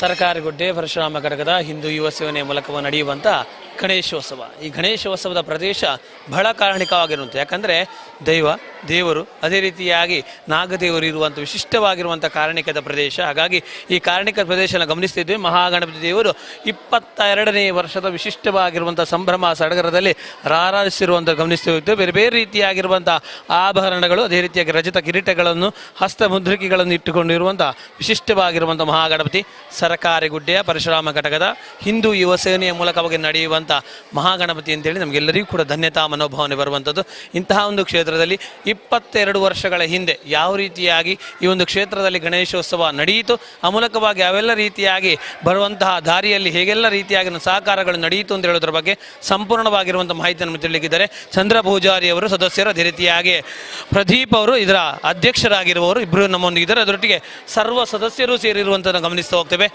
ಸರ್ಕಾರಿ ಗುಡ್ಡೆ ಪರಶುರಾಮ ಘಟಕದ ಹಿಂದೂ ಯುವ ಸೇವನೆ ಮೂಲಕ ನಡೆಯುವಂಥ ಗಣೇಶೋತ್ಸವ. ಈ ಗಣೇಶೋತ್ಸವದ ಪ್ರದೇಶ ಬಹಳ ಕಾರಣಿಕವಾಗಿರುವಂಥ, ಯಾಕಂದರೆ ದೇವರು ಅದೇ ರೀತಿಯಾಗಿ ನಾಗದೇವರು ಇರುವಂಥ ವಿಶಿಷ್ಟವಾಗಿರುವಂಥ ಕಾರಣಿಕದ ಪ್ರದೇಶ. ಹಾಗಾಗಿ ಈ ಕಾರಣಿಕ ಪ್ರದೇಶನ ಗಮನಿಸ್ತಿದ್ವಿ. ಮಹಾಗಣಪತಿ ದೇವರು 22ನೇ ವರ್ಷದ ವಿಶಿಷ್ಟವಾಗಿರುವಂಥ ಸಂಭ್ರಮ ಸಡಗರದಲ್ಲಿ ರಾರಾಜಿಸಿರುವಂಥ ಗಮನಿಸ್ತಿದ್ವಿ. ಬೇರೆ ಬೇರೆ ರೀತಿಯಾಗಿರುವಂಥ ಆಭರಣಗಳು, ಅದೇ ರೀತಿಯಾಗಿ ರಜತ ಕಿರೀಟಗಳನ್ನು, ಹಸ್ತ ಮುದ್ರಿಕೆಗಳನ್ನು ಇಟ್ಟುಕೊಂಡಿರುವಂಥ ವಿಶಿಷ್ಟವಾಗಿರುವಂಥ ಮಹಾಗಣಪತಿ ಸರ್ಕಾರಿ ಗುಡ್ಡೆಯ ಪರಶುರಾಮ ಘಟಕದ ಹಿಂದೂ ಯುವ ಸೇನೆಯ ಮೂಲಕವಾಗಿ ನಡೆಯುವಂಥ ಮಹಾಗಣಪತಿ ಅಂತೇಳಿ ನಮಗೆಲ್ಲರಿಗೂ ಕೂಡ ಧನ್ಯತಾ ಮನೋಭಾವನೆ ಬರುವಂಥದ್ದು. ಇಂತಹ ಒಂದು ಕ್ಷೇತ್ರದಲ್ಲಿ 22 ವರ್ಷಗಳ ಹಿಂದೆ ಯಾವ ರೀತಿಯಾಗಿ ಈ ಒಂದು ಕ್ಷೇತ್ರದಲ್ಲಿ ಗಣೇಶೋತ್ಸವ ನಡೆಯಿತು, ಆ ಮೂಲಕವಾಗಿ ಯಾವೆಲ್ಲ ರೀತಿಯಾಗಿ ಬರುವಂತಹ ದಾರಿಯಲ್ಲಿ ಹೇಗೆಲ್ಲ ರೀತಿಯಾಗಿ ಸಹಕಾರಗಳು ನಡೆಯಿತು ಅಂತ ಹೇಳೋದ್ರ ಬಗ್ಗೆ ಸಂಪೂರ್ಣವಾಗಿರುವಂಥ ಮಾಹಿತಿಯನ್ನು ತಿಳಿಯಲಿದ್ದಾರೆ ಚಂದ್ರ ಪೂಜಾರಿ ಅವರು, ಸದಸ್ಯರು. ಅದೇ ರೀತಿಯಾಗಿ ಪ್ರದೀಪ್ ಅವರು ಇದರ ಅಧ್ಯಕ್ಷರಾಗಿರುವವರು, ಇಬ್ಬರು ನಮ್ಮೊಂದಿಗಿದ್ದಾರೆ. ಅದರೊಟ್ಟಿಗೆ ಸರ್ವ ಸದಸ್ಯರು ಸೇರಿರುವಂಥದ್ದು ಗಮನಿಸ್ತಾ ಹೋಗ್ತೇವೆ.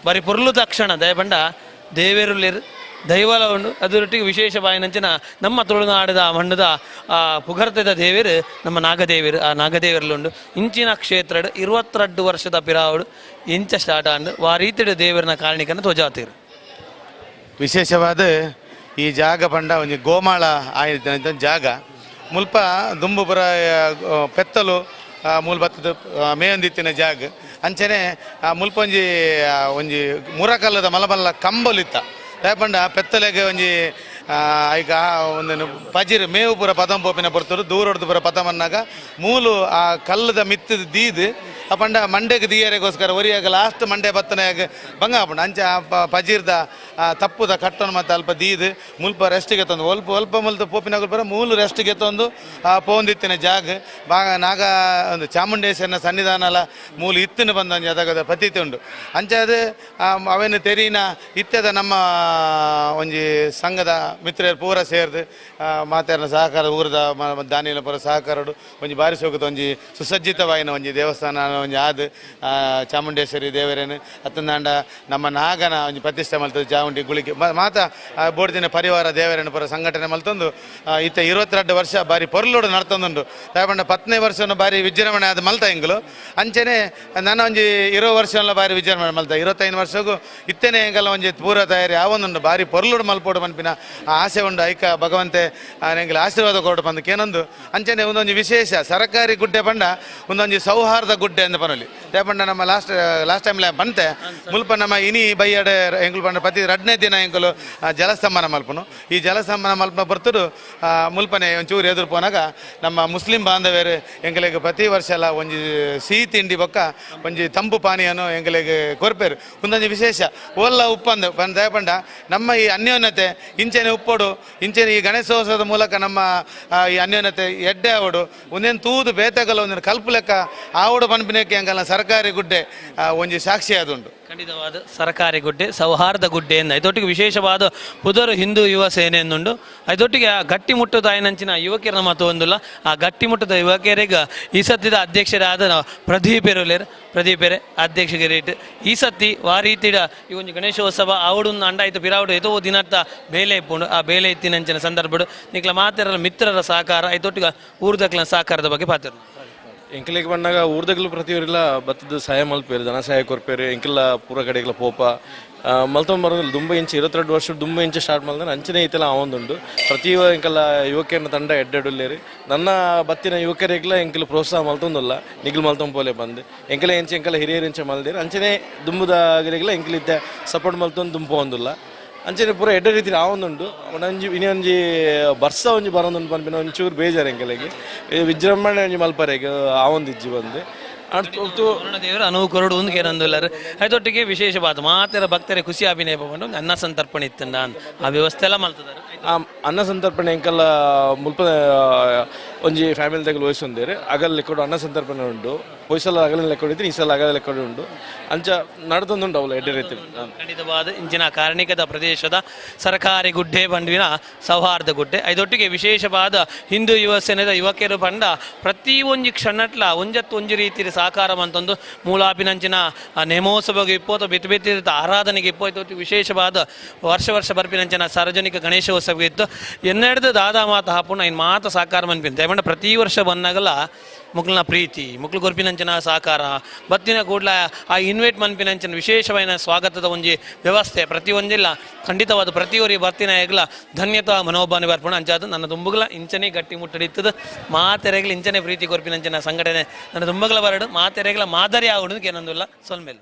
ಬರೀ ಪುರ್ಲು ತಕ್ಷಣ ದಯಪಂಡ ದೇವೇರುಲ್ಲಿರು ದೈವಲ ಉಂಡು. ಅದರೊಟ್ಟಿಗೆ ವಿಶೇಷವಾಯಿನಂಚಿನ ನಮ್ಮ ತುಳುನಾಡದ ಮಣ್ಣದ ಪುಗರ್ತದ ದೇವೇರು ನಮ್ಮ ನಾಗದೇವರು. ಆ ನಾಗದೇವರಲ್ಲುಂಡು ಇಂಚಿನ ಕ್ಷೇತ್ರ 22 ವರ್ಷದ ಪಿರಾವುಡು ಇಂಚ ಸ್ಟಾರ್ಟ್ ಆಂಡು ವಾ ರೀತಿಯ ದೇವರನ ಕಾರಣಿಕನ ತೋಜಾತೀರು. ವಿಶೇಷವಾದ ಈ ಜಾಗ ಪಂಡ ಒಂದು ಗೋಮಾಳ ಆಯ್ತು ಜಾಗ ಮುಲ್ಪ ದುಂಬುಪುರ ಪೆತ್ತಲು ಮೂಲ ಬತ್ತದ ಮೇಯೊಂದಿತ್ತಿನ ಜಾಗ ಅಂಚನೆ ಮುಲ್ಪ ಒಂಜಿ ಮುರಕಲ್ಲದ ಮಲಮಲ್ಲ ಕಂಬಲಿತ್ತ ದಯಪಂಡ ಪೆತ್ತಲೆಗೆ ಒಂಜಿ ಈಗ ಒಂದು ಪಜಿರ್ ಮೇವು ಪೂರ ಪದಂ ಪೋಪಿನ ಬರ್ತರು ದೂರ ಹೊಡೆದು ಪೂರ ಪದಂ ಅನ್ನಾಗ ಮೂಲು ಆ ಕಲ್ಲದ ಮಿತ್ತದ ದೀದು ಆ ಪಂಡ ಮಂಡೆಗೆ ದಿಯರೆಗೋಸ್ಕರ ಒರಿಯಾಗ ಲಾಸ್ಟ್ ಮಂಡೆ ಬತ್ತನೆಯಾಗ ಬಂಗ ಪಂಡ ಅಂಚೆ ಆ ಪಜಿರ್ದ ತಪ್ಪುದ ಕಟ್ಟನ್ನು ಮತ್ತು ಅಲ್ಪ ದೀದು ಮುಲ್ಪ ರೆಸ್ಟಿಗೆ ತಂದು ಒಲ್ಪ ಮುಲ್ದ ಪೋಪಿನಾಗ ಬರ ಮೂಲು ರೆಸ್ಟಿಗೆ ತಂದು ಪೋಂದಿತ್ತಿನ ಜಾಗ ನಾಗ ಒಂದು ಚಾಮುಂಡೇಶ್ವರನ ಸನ್ನಿಧಾನಲ ಮೂಲು ಇತ್ತಿನ ಬಂದ ಅದಾಗದ ಪತಿತಿ ಉಂಡು ಅಂಚೆ ಅದು ಅವೇನು ತೆರೀನ ಇತ್ಯದ ನಮ್ಮ ಒಂಜಿ ಸಂಘದ ಮಿತ್ರರು ಪೂರ ಸೇರಿದು ಮಾತಾಡಿನ ಸಹಕಾರ ಊರದ ದಾನಿಲ ಪೂರ ಸಹಕಾರಡು ಒಂಜಿ ಬಾರಿ ಸೋಕದ ಒಂಜಿ ಸುಸಜ್ಜಿತವಾಯಿನ ಒಂಜಿ ದೇವಸ್ಥಾನ ಒಂಜಿ ಆದ ಚಾಮುಂಡೇಶ್ವರಿ ದೇವರೇನು ಅತ್ತಂದಾಂಡ ನಮ್ಮ ನಾಗನ ಒಂಜಿ ಪ್ರತಿಷ್ಠೆ ಮಲ್ತದ್ದು ಚಾಮುಂಡಿ ಗುಳಿಗೆ ಮಾತ ಬೋಡ್ದಿನ ಪರಿವಾರ ದೇವರೇನು ಪೂರ ಸಂಘಟನೆ ಮಲ್ತೊಂದು ಇತ್ತ 22 ವರ್ಷ ಬಾರಿ ಪೊರ್ಲೋಡು ನಡ್ತೊಂದುಂಡು ತಾಯಪಂಡ 10ನೇ ವರ್ಷವನ್ನು ಬಾರಿ ವಿಜೃಂಭಣೆ ಆದ ಮಲ್ತ ಎಂಗ್ಲು ಅಂಚನೆ ನನ್ನ ಒಂಜಿ 20 ವರ್ಷ ಬಾರಿ ವಿಜೃಂಭಣೆ ಮಲ್ತ 25 ವರ್ಷಕ್ಕೂ ಇತ್ತೇನೆ ಎಂಗಲ್ಲ ಒಂಜಿ ಪೂರ ತಯಾರಿ ಆವೊಂದುಂಡು ಬಾರಿ ಪೊರ್ಲೋಡು ಮಲ್ಪೋಡು ಮನ್ಪಿನ ಆಸೆ ಉಂಡು ಐಕ ಭಗವಂತೆ ನಂಗೆ ಆಶೀರ್ವಾದ ಕೊಡು ಬಂದಕ್ಕೆ ಏನೊಂದು ಅಂಚನೆ ಒಂದೊಂದು ವಿಶೇಷ ಸರ್ಕಾರಿ ಗುಡ್ಡೆ ಪಂಡ ಒಂದೊಂದು ಸೌಹಾರ್ದ ಗುಡ್ಡೆ ಅಂತ ಪನೊಲಿ ಪಂಡ ನಮ್ಮ ಲಾಸ್ಟ್ ಟೈಮ್ ಬಂತೆ ಮುಲ್ಪ ನಮ್ಮ ಇನಿ ಬೈಯಡೆ ಎಂಕುಲು ಪಂಡ ಪ್ರತಿ 2ನೇ ದಿನ ಎಂಕುಲು ಜಲಸ್ತಂಭನ ಮಲ್ಪನು ಈ ಜಲಸ್ತಂಭನ ಮಲ್ಪ ಬರ್ತರು ಮುಲ್ಪನೆ ಒಂಚೂರು ಎದುರು ಪೋನಾಗ ನಮ್ಮ ಮುಸ್ಲಿಂ ಬಾಂಧವ್ಯರು ಎಂಕಲಿಗೆ ಪ್ರತಿ ವರ್ಷ ಎಲ್ಲ ಒಂಜಿ ಸಿಹಿ ತಿಂಡಿ ಬೊಕ್ಕ ಒಂಜಿ ತಂಪು ಪಾನೀಯನು ಎಂಕಲಿಗೆ ಕೊರ್ಪೇರು ಒಂದೊಂದು ವಿಶೇಷ ಓಲ್ಲ ಉಪ್ಪಂದು ದಯಪಂಡ ನಮ್ಮ ಈ ಅನ್ಯೋನ್ಯತೆ ಇಂಚೆನೆ ಉಪ್ಪೋಡು ಇಂಚೆನೆ ಈ ಗಣೇಶೋತ್ಸವದ ಮೂಲಕ ನಮ್ಮ ಈ ಅನ್ಯೋನ್ಯತೆ ಎಡ್ಡೆ ಆವಡು ಒಂದೇನು ತೂದು ಬೇತೆಗಲ್ಲ ಒಂದಿನ ಕಲ್ಪು ಲೆಕ್ಕ ಆವಡು ಪನ್ಪಿನಕ್ಕೆ ಎಂಗಲ್ಲ ಸರ್ಕಾರಿ ಗುಡ್ಡೆ ಒಂಜಿ ಸಾಕ್ಷಿ ಆದುಂಡು. ಖಂಡಿತವಾದ ಸರ್ಕಾರಿ ಗುಡ್ಡೆ ಸೌಹಾರ್ದ ಗುಡ್ಡೆ ಎಂದು ಇದೊಟ್ಟಿಗೆ ವಿಶೇಷವಾದ ಪುದರು ಹಿಂದೂ ಯುವ ಸೇನೆ ಎನ್ನುಂಡು. ಇದೊಟ್ಟಿಗೆ ಗಟ್ಟಿಮುಟ್ಟದ ಆಯ್ನಂಚಿನ ಯುವಕರನ್ನ ಮಾತು ಒಂದಿಲ್ಲ. ಆ ಗಟ್ಟಿಮುಟ್ಟದ ಯುವಕರಿಗೆ ಈ ಸತ್ತಿದ ಅಧ್ಯಕ್ಷರಾದ ಪ್ರದೀಪೇರೆ ಅಧ್ಯಕ್ಷಗಿರಿಟ್ಟು ಈ ಸತಿ ವಾರೀತಿಡ ಈ ಒಂದು ಗಣೇಶೋತ್ಸವ ಅವಡನ್ನು ಅಂಡಾಯ್ತು ಪಿರಾವಡು ಏತೋ ದಿನತ್ತ ಬೇಲೆ ಇಪ್ಪುಂಡು. ಆ ಬೇಲೆ ಇತ್ತಿನಂಚಿನ ಸಂದರ್ಭಡು ನಿಕ್ಲ ಮಾತಿರಲ್ಲ ಮಿತ್ರರ ಸಹಕಾರ ಇದೊಟ್ಟಿಗೆ ಊರ್ದಕ್ಲ ಸಹಕಾರದ ಬಗ್ಗೆ ಪಾತಿರು ಎಂಕಲಿಗೆ ಬಂದಾಗ ಊರ್ದಗ್ಲು ಪ್ರತಿಯೊರಿಲ್ಲ ಬತ್ತದ ಸಹಾಯ ಮಲ್ಪೇರು ಧನ ಸಹಾಯ ಕೊರ್ಪೇರು ಎಂಕಿಲ್ಲ ಪೂರ ಕಡೆಗಳ ಪೋಪ ಮಲ್ತೊಂಬರೋದಿಲ್ಲ ದುಂಬ ಇಂಚು 22 ವರ್ಷ ದುಂಬ ಇಂಚು ಸ್ಟಾರ್ಟ್ ಮಾಡಿದ್ರೆ ಅಂಚನೆ ಐತೆಲ್ಲ ಆವೊಂದುಂಡು ಪ್ರತಿ ಎಂಕಲ್ಲ ಯುವಕರನ್ನ ತಂಡ ಎಡ್ಡೆಡುಲ್ಲೇರಿ ನನ್ನ ಬತ್ತಿನ ಯುವಕರಿಗೆಲ್ಲ ಎಂಕಲು ಪ್ರೋತ್ಸಾಹ ಮಲ್ತೊಂದಿಲ್ಲ ನಿಗ್ಲು ಮಲ್ತೊಂಬೋಲೆ ಬಂದು ಎಂಕಲ ಎಂಚೆ ಎಂಕಲ್ಲ ಹಿರಿಯರು ಇಂಚೆ ಮಲ್ದಿರು ಅಂಚನೆ ದುಂಬದ ಗಿರಿಗೆಲ್ಲ ಎಂಕಲಿದ್ದೆ ಸಪೋರ್ಟ್ ಮಲ್ತೊಂದು ದುಂಬ ಹೊಂದಿಲ್ಲ ಅಂಚನೆ ಪೂರ ಎಡ್ಡೆ ರೀತಿ ಆವೊಂದುಂಡು ಒಂಜಿ ಇನ್ನೊಂಜಿ ಬರ್ಸ ಒಂಜಿ ಬರೋದೊಂದು ಪನ್ಪಿನ ಒಂಚೂರು ಬೇಜಾರು ಎಂಕಲಿಗೆ ವಿಜೃಂಭಣೆ ಒಂಜಿ ಮಲ್ಪರೆಗೆ ಆವೊಂದಿಜ್ಜಿ ಬಂದು ದೇವರು ಅನುವು ಕೊರಡು ಒಂದು ಕೇನೊಂದುಲ್ಲರು ಅದೊಟ್ಟಿಗೆ ವಿಶೇಷವಾದ ಮಾತೆರ ಭಕ್ತರ ಖುಷಿ ಅಭಿನಯ ಬಂದು ಅನ್ನ ಸಂತರ್ಪಣೆ ಇತ್ತಂಡ ಆ ವ್ಯವಸ್ಥೆ ಎಲ್ಲ ಮಲ್ತದಾರೆ. ಅನ್ನ ಸಂತರ್ಪಣೆ ಎಂಕಲ್ಲ ಮುಲ್ಪ ಒಂಜಿ ಫ್ಯಾಮಿಲಿ ತೆಗಲು ವಹಿಸೊಂದೇರು ಅಗಲ್ ಲೆಕ್ಕೊಡು ಅನ್ನ ಸಂತರ್ಪಣೆ ಉಂಡು. ಹೊಯ್ಸಲ ಅಗಲ ಲೆಕ್ಕೊಂಡಿದ್ದು ಈ ಸಲ ಅಗಲ ಲೆಕ್ಕೊಂಡು ಉಂಡು ಅಂಚ ನಡೆದೊಂದುಂಡು ಅವಳು ಎಡ್ಡೆ ರೀತಿ. ಖಂಡಿತವಾದ ಇಂಚಿನ ಕಾರಣಿಕದ ಪ್ರದೇಶದ ಸರ್ಕಾರಿ ಗುಡ್ಡೆ ಬಂಡುವಿನ ಸೌಹಾರ್ದ ಗುಡ್ಡೆ ಇದೊಟ್ಟಿಗೆ ವಿಶೇಷವಾದ ಹಿಂದೂ ಯುವ ಸೇನೆದ ಯುವಕರು ಪಂಡ ಪ್ರತಿ ಒಂಜಿ ಕ್ಷಣಟ್ಲ ಒಂಜಿ ರೀತಿ ಸಹಕಾರ ಅಂತಂದು ಮೂಲಾಪಿನಂಚಿನ ನೇಮೋತ್ಸವಗೆ ಇಪ್ಪೋ ಅಥವಾ ಬಿತ್ತು ಬಿತ್ತಿದ ಆರಾಧನೆಗೆ ಇಪ್ಪೋ ಇದೊಟ್ಟಿಗೆ ವಿಶೇಷವಾದ ವರ್ಷ ಬರ್ಪಿನಂಚಿನ ಸಾರ್ವಜನಿಕ ಗಣೇಶೋತ್ಸವ ಇತ್ತು ಎನ್ನೆಡ್ದು ದಾದಾ ಮಾತ ಹಾಪುಣ ಇನ್ನು ಮಾತ ಸಹಕಾರ ಮನ್ಪಿನ ದಯಮಾಡಿ ಪ್ರತಿ ವರ್ಷ ಬಂದಾಗಲ್ಲ ಮುಕ್ಲನ ಪ್ರೀತಿ ಮುಕ್ಲು ಕೊರ್ಪಿನಂಚಿನ ಸಹಕಾರ ಬತ್ತಿನ ಕೂಡಲ ಆ ಇನ್ವೈಟ್ ಮನ್ಪಿನಂಚಿನ ವಿಶೇಷమైన ಸ್ವಾಗತದ ಒಂಜಿ ವ್ಯವಸ್ಥೆ ಪ್ರತಿ ಒಂಜಿಲ್ಲ ಖಂಡಿತವಾದ ಪ್ರತಿಯೊರಿ ಬರ್ತಿನ ಎಗ್ಲ ಧನ್ಯತಾ ಮನೋಭಾವನೆ ಬರ್ಪಣ ಅಂಚಾದ ನನ್ನ ತುಂಬುಗಳ ಇಂಚನೆ ಗಟ್ಟಿ ಮುಟ್ಟಡಿತ್ತದ ಮಾತೆರೆಗ್ಲ ಇಂಚನೆ ಪ್ರೀತಿ ಕೊರ್ಪಿನಂಚಿನ ಸಂಘಟನೆ ನನ್ನ ತುಂಬುಗಳ ಬರಡು ಮಾತೆರೆಗ್ಲ ಮಾದರಿ ಆಗುವುದು ಏನೊಂದಿಲ್ಲ ಸೊಲ್ಮೇಲೆ